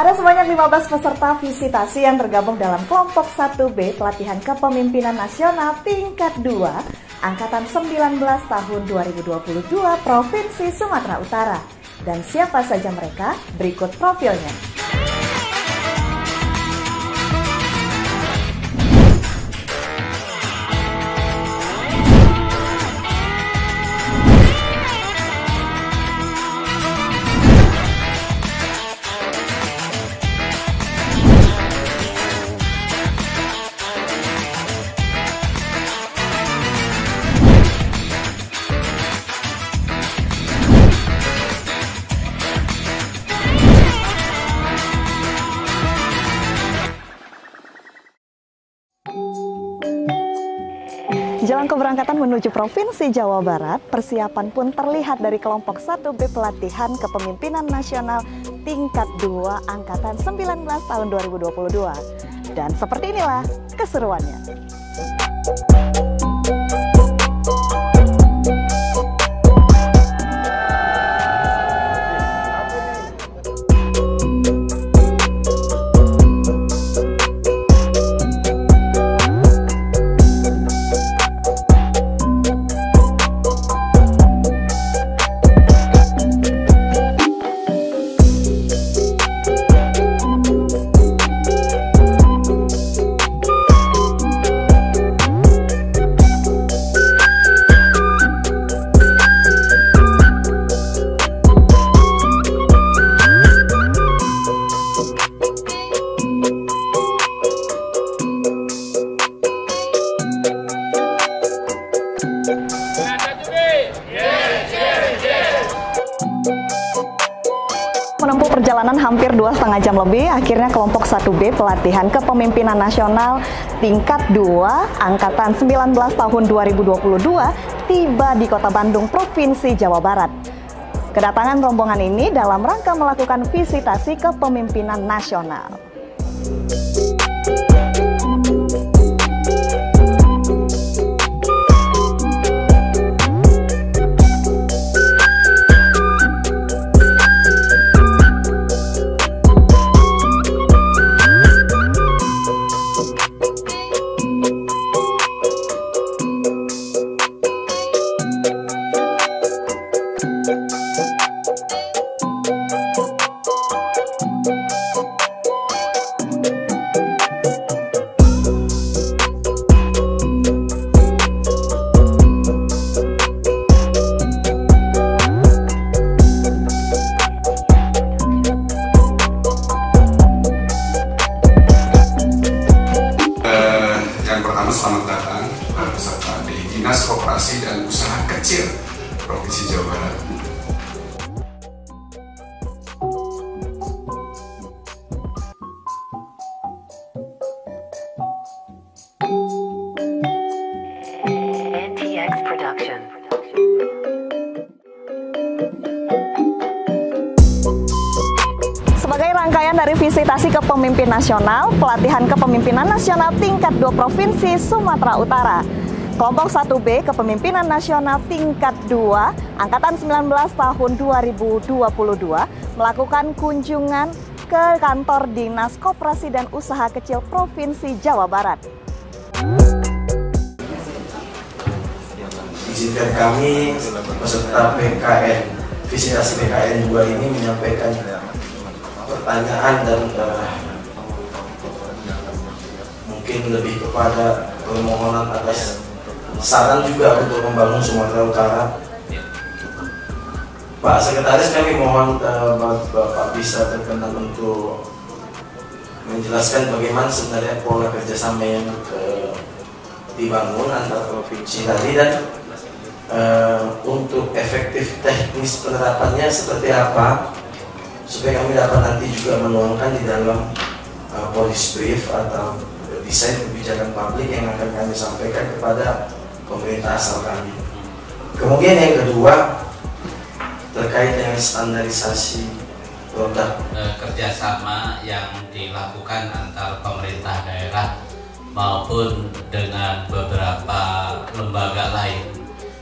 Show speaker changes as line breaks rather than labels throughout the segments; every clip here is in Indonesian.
Ada sebanyak 15 peserta visitasi yang tergabung dalam kelompok 1B pelatihan kepemimpinan nasional tingkat 2 Angkatan 19 tahun 2022 Provinsi Sumatera Utara. Dan siapa saja mereka? Berikut profilnya. Jelang keberangkatan menuju Provinsi Jawa Barat, persiapan pun terlihat dari kelompok 1B pelatihan kepemimpinan nasional tingkat 2 Angkatan 19 tahun 2022. Dan seperti inilah keseruannya. Menempuh perjalanan hampir 2,5 jam lebih, akhirnya kelompok 1B pelatihan kepemimpinan nasional tingkat 2 Angkatan 19 tahun 2022 tiba di Kota Bandung, Provinsi Jawa Barat. Kedatangan rombongan ini dalam rangka melakukan visitasi kepemimpinan nasional.
Selamat datang para peserta di Dinas Koperasi dan Usaha Kecil Provinsi Jawa Barat.
NTX Production.
Sebagai rangkaian dari visitasi kepemimpinan nasional, pelatihan kepemimpinan nasional tingkat 2 Provinsi Sumatera Utara, kelompok 1B kepemimpinan nasional tingkat 2 Angkatan 19 tahun 2022 melakukan kunjungan ke kantor Dinas Koperasi dan Usaha Kecil Provinsi Jawa Barat.
Izinkan kami peserta PKN, visitasi PKN 2 ini menyampaikan pertanyaan dan mungkin lebih kepada permohonan atas saran juga untuk membangun Sumatera Utara. Pak Sekretaris, kami mohon Bapak bisa berkenan untuk menjelaskan bagaimana sebenarnya pola kerjasama yang dibangun antar provinsi tadi dan untuk efektif teknis penerapannya seperti apa, supaya kami dapat nanti juga menuangkan di dalam policy brief atau desain kebijakan publik yang akan kami sampaikan kepada pemerintah asal kami. Kemudian yang kedua terkait dengan standarisasi produk.
Kerjasama yang dilakukan antar pemerintah daerah maupun dengan beberapa lembaga lain.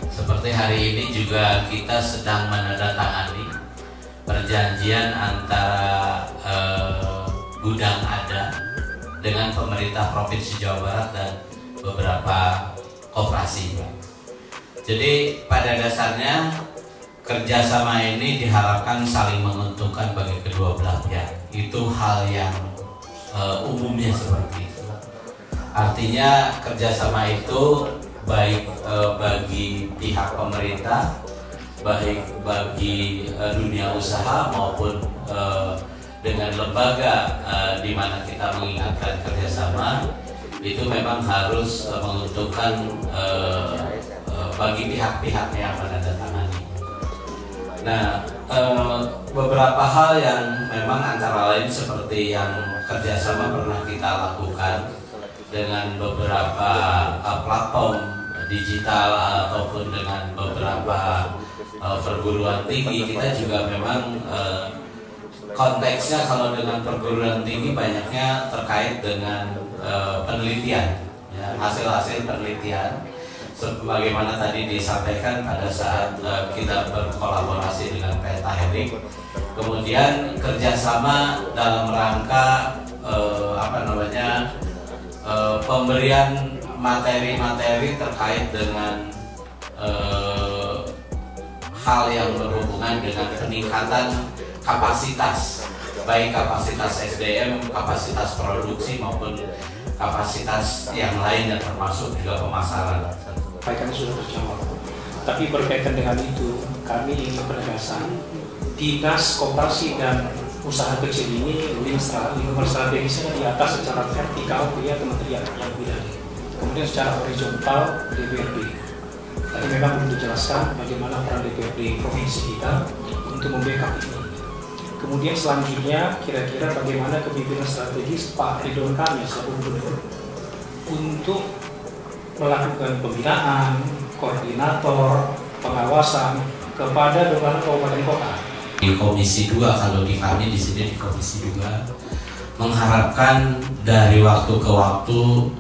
Seperti hari ini juga kita sedang menandatangani perjanjian antara gudang ada dengan pemerintah Provinsi Jawa Barat dan beberapa koperasi. Jadi pada dasarnya kerjasama ini diharapkan saling menguntungkan bagi kedua belah pihak. Itu hal yang umumnya seperti itu. Artinya kerjasama itu baik bagi pihak pemerintah, baik bagi dunia usaha maupun dengan lembaga di mana kita mengingatkan kerjasama itu memang harus menguntungkan bagi pihak-pihak yang menandatangani. Nah, beberapa hal yang memang antara lain seperti yang kerjasama pernah kita lakukan dengan beberapa platform digital ataupun dengan beberapa perguruan tinggi. Kita juga memang konteksnya kalau dengan perguruan tinggi banyaknya terkait dengan penelitian, ya, hasil-hasil penelitian. Sebagaimana tadi disampaikan pada saat kita berkolaborasi dengan Pentahelik, kemudian kerjasama dalam rangka pemberian materi-materi terkait dengan hal yang berhubungan dengan peningkatan kapasitas, baik kapasitas SDM, kapasitas produksi maupun kapasitas yang lainnya termasuk juga pemasaran.
Kami sudah terjawab. Tapi berkaitan dengan itu, kami ingin penegasan Dinas Koperasi dan Usaha Kecil ini lingkungan strategisnya di atas secara vertikal via kementerian yang bidang. Kemudian secara horizontal DPRD. Tadi memang belum dijelaskan bagaimana peran DPRD provinsi kita untuk membackup ini. Kemudian selanjutnya kira-kira bagaimana kepemimpinan strategis Pak Ridwan Kamil selaku gubernur untuk melakukan pembinaan, koordinator, pengawasan kepada beberapa kabupaten kota.
Di Komisi 2, kalau di kami di sini di Komisi 2 mengharapkan dari waktu ke waktu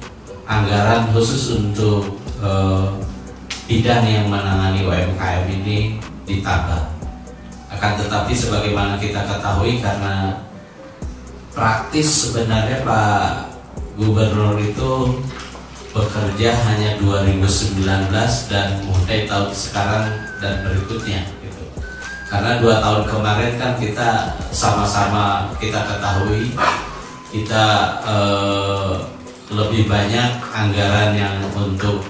anggaran khusus untuk bidang yang menangani UMKM ini ditambah. Akan tetapi sebagaimana kita ketahui, karena praktis sebenarnya Pak Gubernur itu bekerja hanya 2019 dan mulai tahun sekarang dan berikutnya gitu. Karena 2 tahun kemarin kan kita sama-sama kita ketahui kita lebih banyak anggaran yang untuk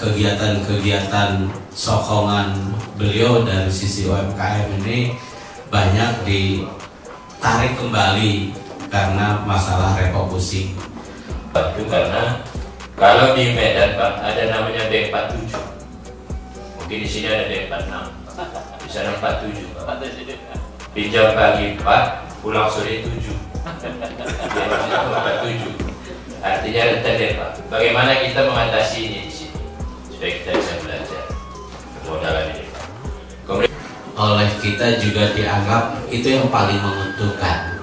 kegiatan-kegiatan sokongan beliau dari sisi UMKM ini banyak ditarik kembali karena masalah refocusing.
Itu karena kalau di Medan Pak ada namanya D47, mungkin di sini ada D46, di sana 47 Pak. Pinjam pagi 4, pulang sore 7. Dia 47. Artinya rentan Pak. Bagaimana kita mengatasi ini di sini supaya kita bisa belajar kemodalan ini Pak.
Oleh kita juga dianggap itu yang paling menguntungkan.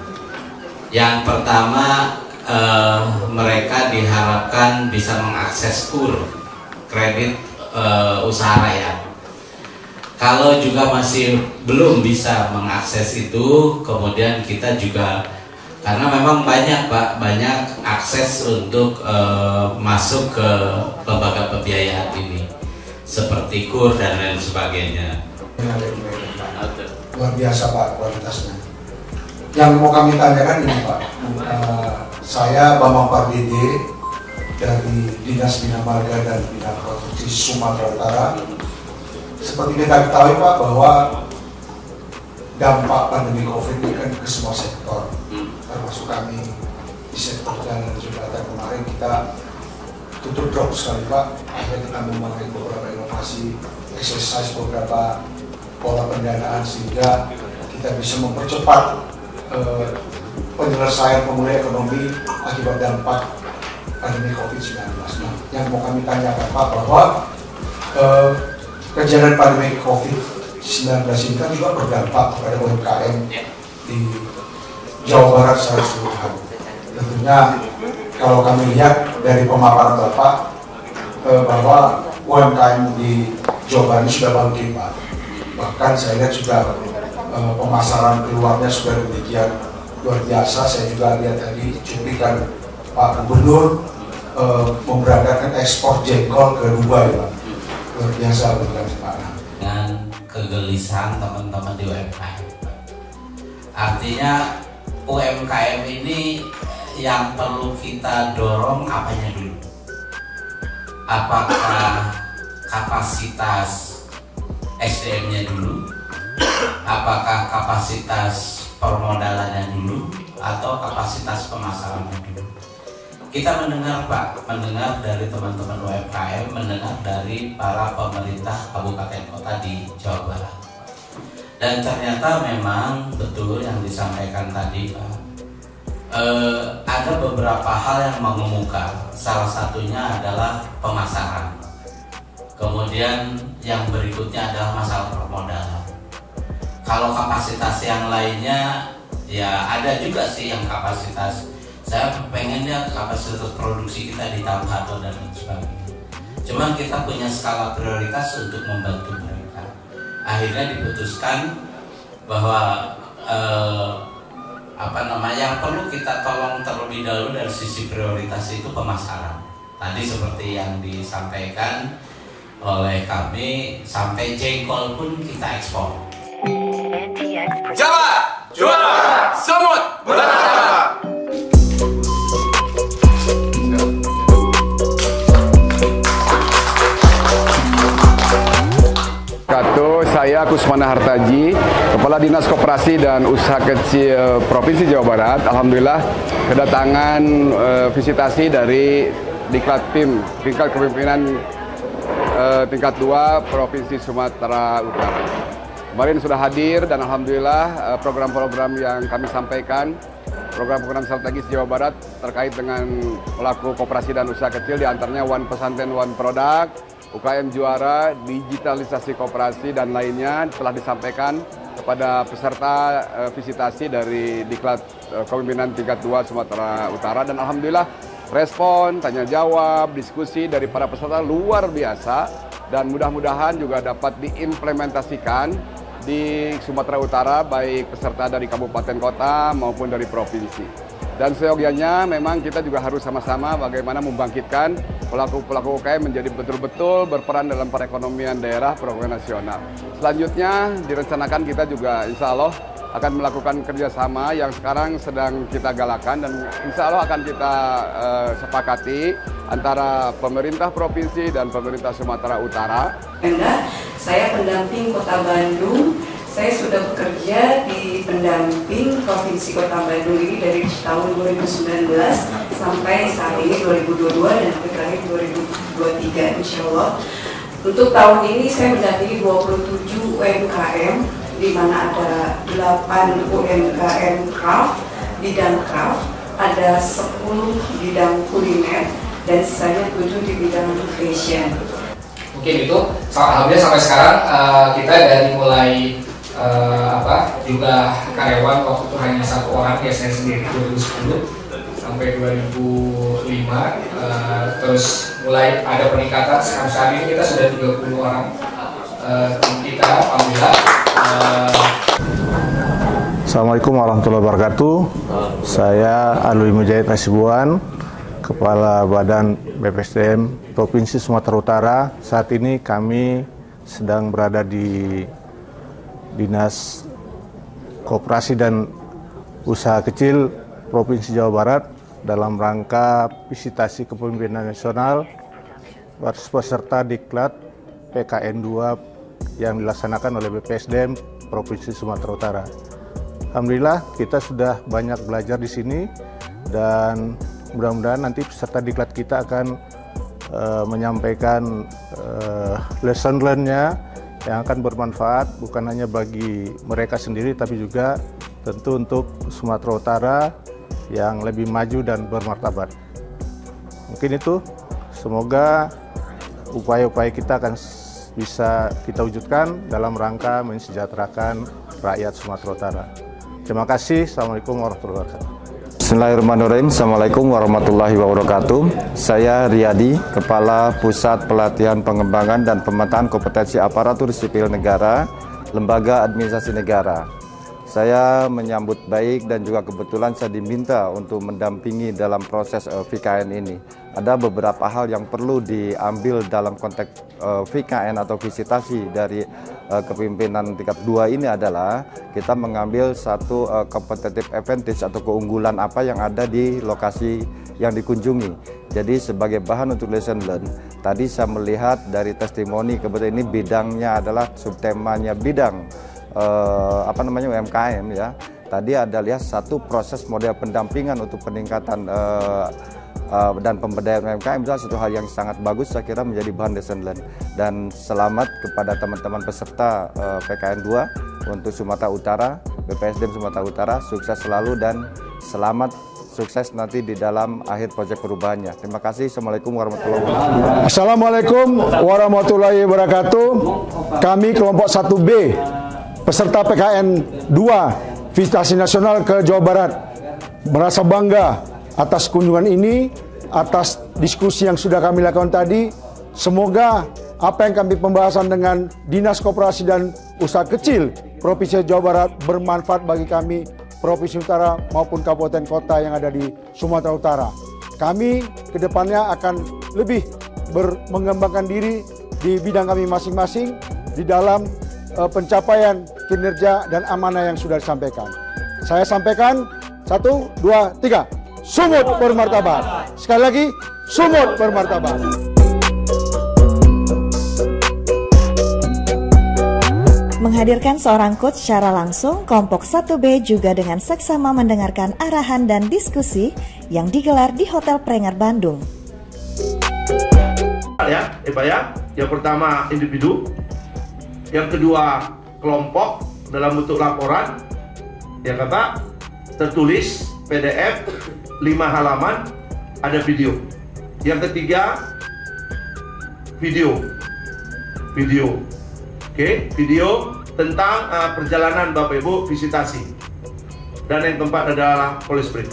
Yang pertama, mereka diharapkan bisa mengakses KUR, kredit usaha rakyat. Kalau juga masih belum bisa mengakses itu, kemudian kita juga, karena memang banyak Pak, banyak akses untuk masuk ke lembaga pembiayaan ini, seperti KUR dan lain sebagainya.
Luar biasa Pak kualitasnya. Yang mau kami tanyakan ini Pak, saya Bambang Pardede dari Dinas Bina Marga dan Bina Produksi Sumatera Utara. Seperti kita ketahui Pak bahwa dampak pandemi COVID ini kan ke semua sektor, termasuk kami di sektor jalan dan jembatan. Kemarin kita tutup drop sekali Pak, akhirnya kita memakai beberapa inovasi, exercise beberapa pola pendanaan sehingga kita bisa mempercepat penyelesaian pemulihan ekonomi akibat dampak pandemi COVID-19. Nah, yang mau kami tanyakan Pak bahwa kejadian pandemi COVID-19 ini kan juga berdampak kepada UMKM di Jawa Barat secara keseluruhan. Tentunya kalau kami lihat dari pemaparan Bapak bahwa UMKM di Jawa Barat ini sudah bangkit Pak. Bahkan saya lihat juga pemasaran keluarnya sudah demikian luar biasa. Saya juga lihat tadi cuplikan Pak Gubernur memberangkatkan ekspor jengkol ke Dubai, Pak. Luar biasa Pak.
Dengan kegelisahan teman-teman di UMKM. Artinya UMKM ini yang perlu kita dorong apanya dulu? Apakah kapasitas SDM-nya dulu? Apakah kapasitas permodalannya dulu? Atau kapasitas pemasarannya dulu? Kita mendengar Pak, mendengar dari teman-teman UMKM, mendengar dari para pemerintah kabupaten kota di Jawa Barat. Dan ternyata memang betul yang disampaikan tadi Pak. Ada beberapa hal yang mengemuka. Salah satunya adalah pemasaran. Kemudian yang berikutnya adalah masalah permodalan. Kalau kapasitas yang lainnya, ya ada juga sih yang kapasitas. Saya pengennya kapasitas produksi kita ditambah atau dan sebagainya. Cuman kita punya skala prioritas untuk membantu mereka. Akhirnya diputuskan bahwa yang perlu kita tolong terlebih dahulu dari sisi prioritas itu pemasaran. Tadi seperti yang disampaikan oleh kami, sampai jengkol pun kita ekspor.
Jawa juara, semut berharap.
Saya Kusmana Hartaji, Kepala Dinas Koperasi dan Usaha Kecil Provinsi Jawa Barat. Alhamdulillah kedatangan visitasi dari Diklat PIM, tingkat kepemimpinan tingkat 2 Provinsi Sumatera Utara. Kemarin sudah hadir dan alhamdulillah program-program yang kami sampaikan, program-program strategis Jawa Barat terkait dengan pelaku koperasi dan usaha kecil, diantaranya One Pesantren One Product, UKM Juara, digitalisasi koperasi dan lainnya telah disampaikan kepada peserta visitasi dari Diklat Kepemimpinan tingkat 2 Sumatera Utara, dan alhamdulillah respon, tanya jawab, diskusi dari para peserta luar biasa, dan mudah-mudahan juga dapat diimplementasikan di Sumatera Utara, baik peserta dari kabupaten kota maupun dari provinsi. Dan seyogianya memang kita juga harus sama-sama bagaimana membangkitkan pelaku-pelaku UKM menjadi betul-betul berperan dalam perekonomian daerah, perekonomian nasional. Selanjutnya direncanakan kita juga insya Allah akan melakukan kerjasama yang sekarang sedang kita galakan, dan insya Allah akan kita sepakati antara pemerintah provinsi dan pemerintah Sumatera Utara.
Saya pendamping Kota Bandung. Saya sudah bekerja di pendamping Provinsi Kota Bandung ini dari tahun 2019 sampai saat ini 2022 dan sampai terakhir 2023 insya Allah. Untuk tahun ini saya mendampingi 27 UMKM, di mana ada 8 UMKM craft, bidang craft, ada 10 bidang kuliner, dan sisanya 7 di bidang fashion.
Mungkin itu, alhamdulillah sampai sekarang kita dari mulai juga karyawan waktu itu hanya 1 orang, ya saya sendiri 2010 sampai 2005, terus mulai ada peningkatan. Saat ini kita sudah 30 orang tim kita, alhamdulillah.
Assalamualaikum warahmatullahi wabarakatuh. Saya Alwi Mujahid Hasibuan, Kepala Badan BPSDM Provinsi Sumatera Utara. Saat ini kami sedang berada di Dinas Koperasi dan Usaha Kecil Provinsi Jawa Barat dalam rangka visitasi kepemimpinan nasional peserta Diklat PKN 2 yang dilaksanakan oleh BPSDM Provinsi Sumatera Utara. Alhamdulillah kita sudah banyak belajar di sini, dan mudah-mudahan nanti peserta Diklat kita akan menyampaikan lesson learn-nya yang akan bermanfaat bukan hanya bagi mereka sendiri, tapi juga tentu untuk Sumatera Utara yang lebih maju dan bermartabat. Mungkin itu, semoga upaya-upaya kita akan bisa kita wujudkan dalam rangka mensejahterakan rakyat Sumatera Utara. Terima kasih. Assalamualaikum warahmatullahi wabarakatuh.
Bismillahirrahmanirrahim. Assalamualaikum warahmatullahi wabarakatuh. Saya Riyadi, Kepala Pusat Pelatihan Pengembangan dan Pemetaan Kompetensi Aparatur Sipil Negara, Lembaga Administrasi Negara. Saya menyambut baik dan juga kebetulan saya diminta untuk mendampingi dalam proses VKN ini. Ada beberapa hal yang perlu diambil dalam konteks VKN atau visitasi dari kepemimpinan tingkat 2 ini adalah kita mengambil satu competitive advantage atau keunggulan apa yang ada di lokasi yang dikunjungi. Jadi sebagai bahan untuk lesson learn, tadi saya melihat dari testimoni, kebetulan ini bidangnya adalah subtemanya bidang UMKM ya. Tadi ada lihat satu proses model pendampingan untuk peningkatan dan pemberdayaan UMKM itu satu hal yang sangat bagus, saya kira menjadi bahan lesson learn. Dan selamat kepada teman-teman peserta PKN 2 untuk Sumatera Utara, BPSDM Sumatera Utara, sukses selalu dan selamat sukses nanti di dalam akhir proyek perubahannya. Terima kasih. Assalamualaikum warahmatullahi wabarakatuh.
Assalamualaikum warahmatullahi wabarakatuh. Kami kelompok 1B peserta PKN 2 Visitasi Nasional ke Jawa Barat merasa bangga atas kunjungan ini, atas diskusi yang sudah kami lakukan tadi. Semoga apa yang kami pembahasan dengan Dinas Koperasi dan Usaha Kecil Provinsi Jawa Barat bermanfaat bagi kami Provinsi Utara maupun kabupaten kota yang ada di Sumatera Utara. Kami kedepannya akan lebih mengembangkan diri di bidang kami masing-masing di dalam pencapaian kinerja dan amanah yang sudah disampaikan. Saya sampaikan 1, 2, 3. Sumut bermartabat. Sekali lagi, Sumut bermartabat.
Menghadirkan seorang coach secara langsung, kelompok 1B juga dengan seksama mendengarkan arahan dan diskusi yang digelar di Hotel Prenger Bandung.
Ya, yang pertama individu, yang kedua kelompok dalam bentuk laporan, yang kata tertulis PDF 5 halaman, ada video. Yang ketiga video. Oke, video tentang perjalanan Bapak Ibu visitasi. Dan yang keempat adalah police brief.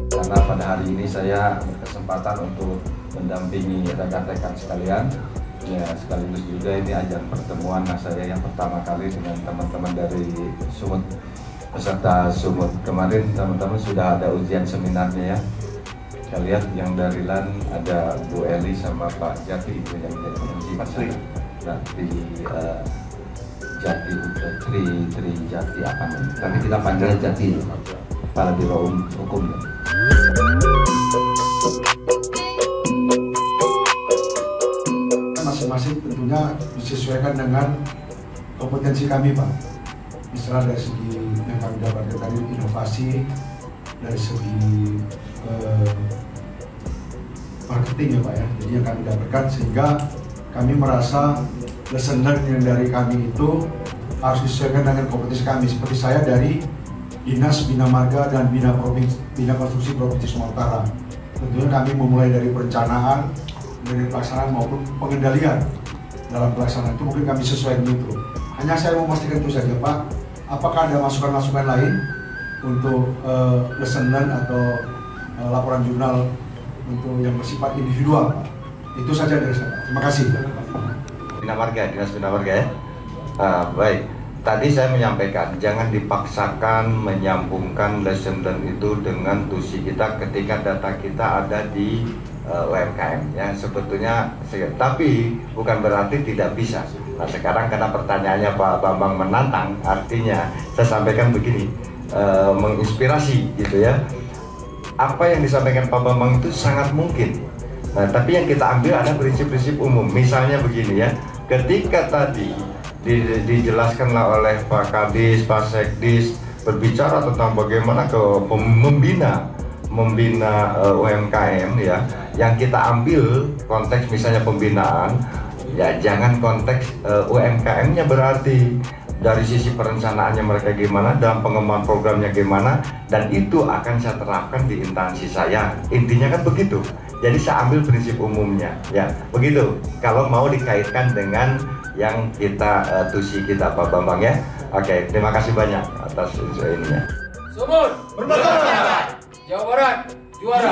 Karena pada hari ini saya berkesempatan untuk mendampingi rekan-rekan sekalian. Ya, sekaligus juga ini ajang pertemuan saya yang pertama kali dengan teman-teman dari Sumut, peserta Sumut. Kemarin teman-teman sudah ada ujian seminarnya ya. Kita lihat yang dari LAN ada Bu Eli sama Pak Jati, itu yang jadi MC masalah. Nah, di Jati, Tri Jati apa namanya? Tapi kita panggilnya Jati, Kepala Biro Hukum.
Masing-masing tentunya disesuaikan dengan kompetensi kami, Pak. Misalnya dari segi yang kami dapatkan tadi inovasi, dari segi marketing ya Pak ya. Jadi yang kami dapatkan sehingga kami merasa lesson learn yang dari kami itu harus disesuaikan dengan kompetensi kami. Seperti saya dari Dinas Bina Marga dan Bina Konstruksi Provinsi Sumatera Utara. Tentunya kami memulai dari perencanaan, dari pelaksanaan maupun pengendalian. Dalam pelaksanaan itu mungkin kami sesuaikan itu. Hanya saya mau memastikan itu saja Pak. Apakah ada masukan-masukan lain untuk lesson learn atau laporan jurnal untuk yang bersifat individual Pak? Itu saja dari saya. Terima kasih.
Bina Marga, Dinas Bina Marga ya. Baik. Tadi saya menyampaikan jangan dipaksakan menyambungkan lesson learn itu dengan tusi kita ketika data kita ada di UMKM ya, sebetulnya tapi bukan berarti tidak bisa. Nah sekarang karena pertanyaannya Pak Bambang menantang, artinya saya sampaikan begini, menginspirasi gitu ya. Apa yang disampaikan Pak Bambang itu sangat mungkin. Nah tapi yang kita ambil ada prinsip-prinsip umum. Misalnya begini ya, ketika tadi dijelaskanlah oleh Pak Kadis, Pak Sekdis berbicara tentang bagaimana membina UMKM ya, yang kita ambil konteks misalnya pembinaan ya, jangan konteks UMKM-nya berarti dari sisi perencanaannya mereka gimana, dalam pengembangan programnya gimana, dan itu akan saya terapkan di instansi saya. Intinya kan begitu. Jadi saya ambil prinsip umumnya ya, begitu. Kalau mau dikaitkan dengan yang kita tusi kita Pak Bambang ya. Oke, terima kasih banyak atas ininya.
Sumut Bermartabat.
Jawa Barat juara.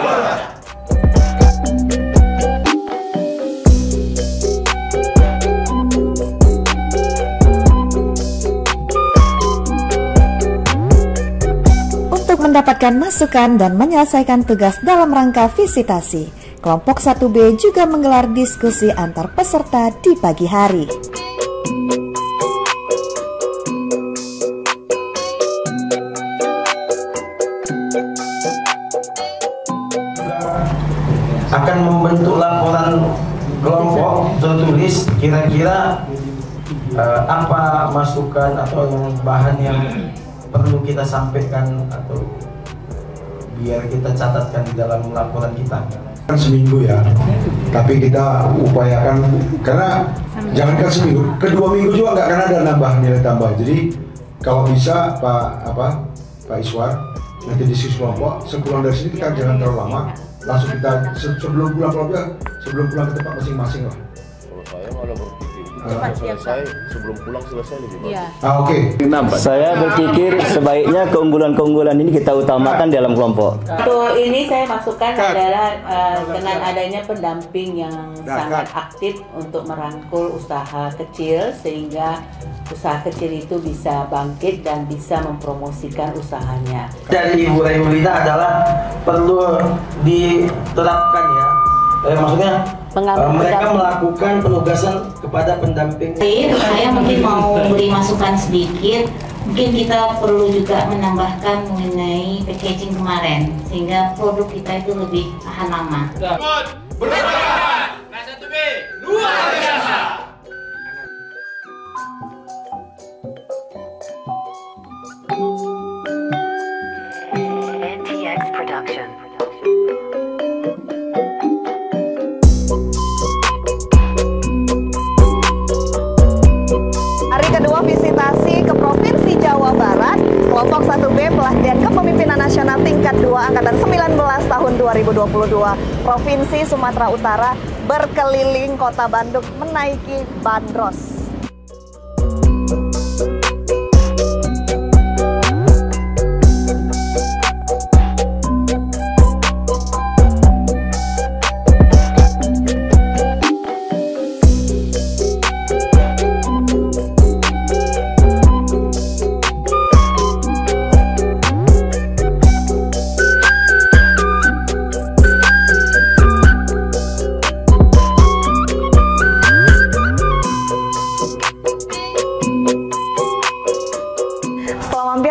Untuk mendapatkan masukan dan menyelesaikan tugas dalam rangka visitasi, kelompok 1B juga menggelar diskusi antar peserta di pagi hari.
Akan membentuk laporan kelompok tertulis kira-kira apa masukan atau bahan yang perlu kita sampaikan atau biar kita catatkan di dalam laporan kita.
Kan seminggu ya, tapi kita upayakan karena jangankan seminggu, kedua minggu juga nggak akan ada nambah nilai tambah. Jadi kalau bisa Pak Iswar nanti diskusi kelompok sepulang dari sini kita jangan terlalu lama, langsung kita sebelum pulang ke tempat masing-masing lah.
Kalau saya malah berpikir selesai sebelum pulang selesai lebih bagus.
Oke.
Saya berpikir sebaiknya keunggulan-keunggulan ini kita utamakan dalam kelompok.
Untuk ini saya masukkan adalah dengan adanya pendamping yang sangat aktif untuk merangkul usaha kecil sehingga usaha kecil itu bisa bangkit dan bisa mempromosikan usahanya.
Dari Ibu Raimulida adalah perlu diterapkan ya, maksudnya mereka melakukan penugasan kepada pendamping.
Saya mungkin mau beri masukan sedikit. Mungkin kita perlu juga menambahkan mengenai packaging kemarin sehingga produk kita itu lebih tahan lama.
Bermartabat. Kelas 1B luar biasa.
NTX Production. Hari kedua visitasi ke Provinsi Jawa Barat, kelompok 1B Pelatihan Kepemimpinan Nasional tingkat 2 Angkatan 19 tahun 2022 Provinsi Sumatera Utara berkeliling Kota Bandung menaiki bandros.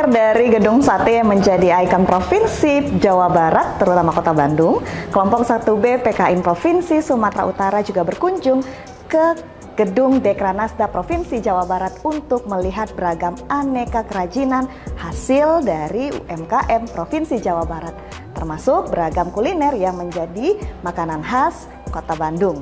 Dari Gedung Sate yang menjadi ikon Provinsi Jawa Barat, terutama Kota Bandung, kelompok 1B PKN Provinsi Sumatera Utara juga berkunjung ke Gedung Dekranasda Provinsi Jawa Barat untuk melihat beragam aneka kerajinan hasil dari UMKM Provinsi Jawa Barat, termasuk beragam kuliner yang menjadi makanan khas Kota Bandung.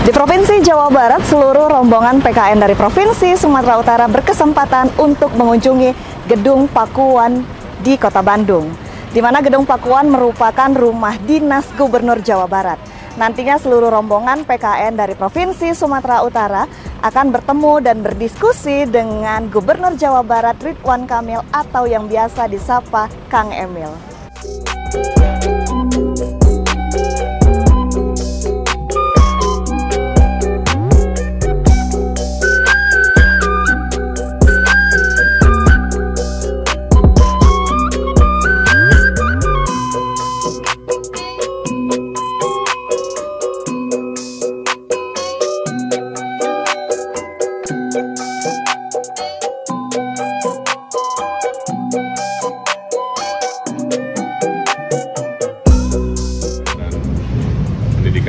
Di Provinsi Jawa Barat, seluruh rombongan PKN dari Provinsi Sumatera Utara berkesempatan untuk mengunjungi Gedung Pakuan di Kota Bandung, di mana Gedung Pakuan merupakan rumah dinas Gubernur Jawa Barat. Nantinya seluruh rombongan PKN dari Provinsi Sumatera Utara akan bertemu dan berdiskusi dengan Gubernur Jawa Barat Ridwan Kamil atau yang biasa disapa Kang Emil.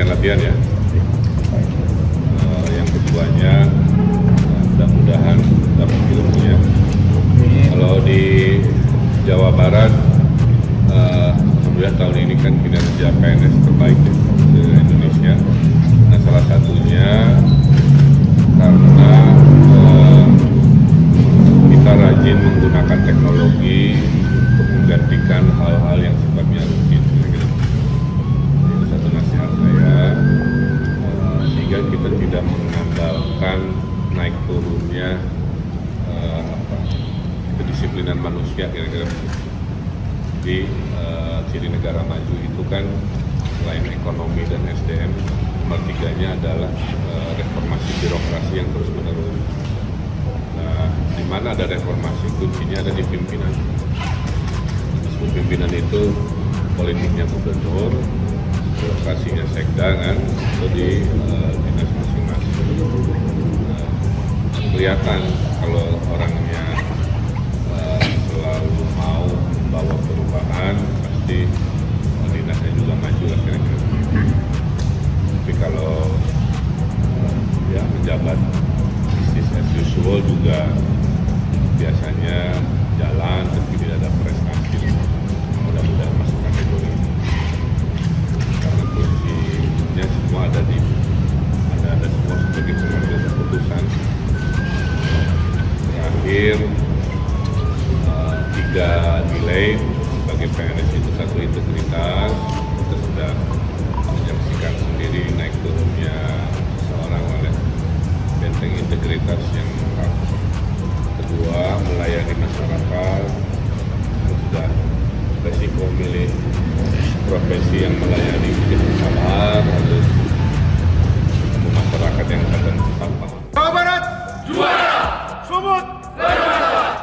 Latihan ya, yang keduanya mudah-mudahan dapat ilmunya. Kalau di Jawa Barat, alhamdulillah tahun ini kan kinerja PNS terbaik di Indonesia. Nah salah satunya karena rajin menggunakan teknologi untuk menggantikan hal-hal yang sifatnya rutin. Itu satu nasihat saya, sehingga kita tidak mengandalkan naik turunnya kedisiplinan manusia kira-kira. Jadi ciri negara maju itu kan selain ekonomi dan SDM, nomor 3-nya adalah reformasi birokrasi yang terus menerus. Nah, di mana ada reformasi, kuncinya ada di pimpinan. Disebut pimpinan itu politiknya gubernur, birokrasinya sekda kan, itu di dinas masing-masing. Kelihatan kalau orangnya selalu mau membawa perubahan, pasti dinasnya juga maju lah kira-kira. Tapi kalau ya menjabat business as usual juga biasanya jalan tapi tidak ada prestasi. Mudah-mudahan masuk kategori ini. Karena kursinya semua ada semua sebagai pengambil keputusan. Terakhir 3 nilai sebagai PNS itu, 1 integritas, kita sudah menyaksikan sendiri naik turunnya seorang oleh benteng integritas yang lengkap. Kedua, melayani masyarakat, sudah resiko milih profesi yang melayani begitu sabar, harus masyarakat yang kadang sampah.
Jawa Barat juara, Sumut bermartabat.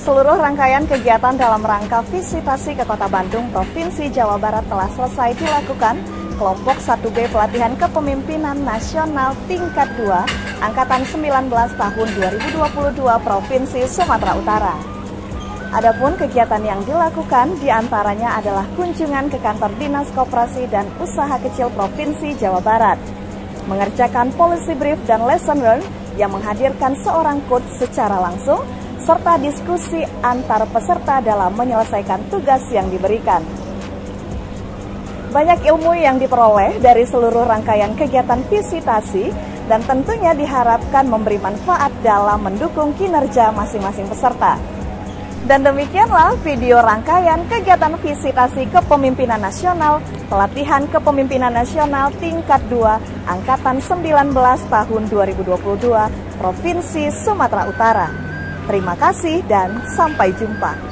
Seluruh rangkaian kegiatan dalam rangka visitasi ke Kota Bandung, Provinsi Jawa Barat telah selesai dilakukan kelompok 1B Pelatihan Kepemimpinan Nasional tingkat 2 Angkatan 19 tahun 2022 Provinsi Sumatera Utara. Adapun kegiatan yang dilakukan diantaranya adalah kunjungan ke kantor Dinas Koperasi dan Usaha Kecil Provinsi Jawa Barat, mengerjakan policy brief dan lesson learn yang menghadirkan seorang coach secara langsung, serta diskusi antar peserta dalam menyelesaikan tugas yang diberikan. Banyak ilmu yang diperoleh dari seluruh rangkaian kegiatan visitasi dan tentunya diharapkan memberi manfaat dalam mendukung kinerja masing-masing peserta. Dan demikianlah video rangkaian kegiatan visitasi kepemimpinan nasional, pelatihan kepemimpinan nasional tingkat 2 Angkatan 19 tahun 2022 Provinsi Sumatera Utara. Terima kasih dan sampai jumpa.